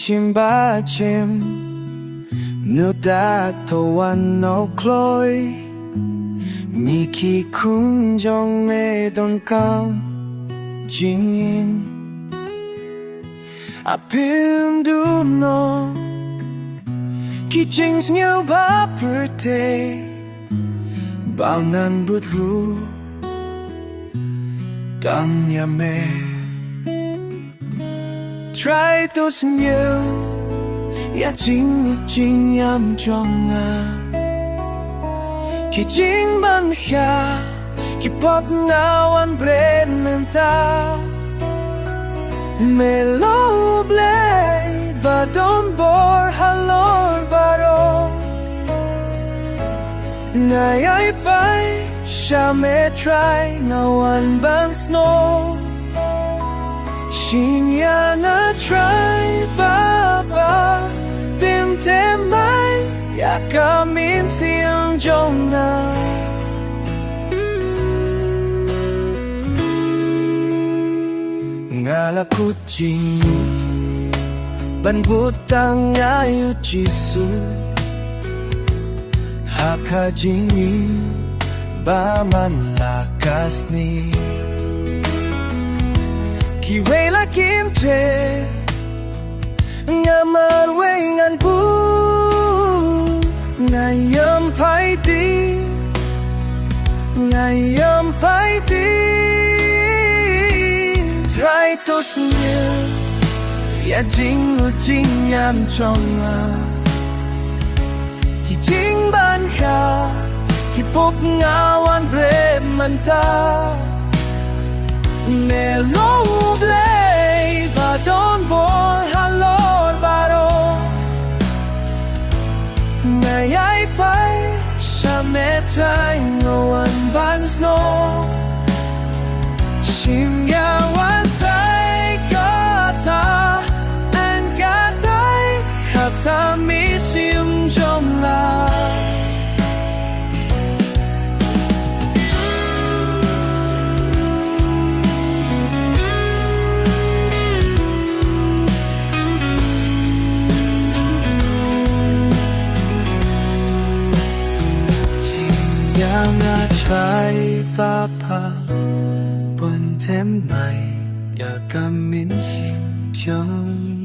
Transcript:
chim ba chim nước đã thâu ăn nấu khói mi khi khung trong mê đón cao chính im apim du no khi chính nhau ba birthday bao nan bút ru đang nhà mẹ try to nhiều ya chính em trong khi chính ban kha khi pop now an brain ta me lo play but don't bore hello baro nay ai phải sa me try now an ban snow xin ya na try ba tim te mai ya kamin siang trong na ngala kucing ban butang ayu jisu hakajingin ba man lakas ni kiwela kimche ngaman wengan pu ngayam phai đi ngayam phai đi try to nhiều ya chính em trong khi chính ban kha khi pop ngao an bre man ta me lo play but don't bore hello baro ngày ai phải sa me tai no one ban snow sim ya one tai kata and katai hata mi sim trong la nga trai papa buồn thêm mày ya kamin xin trong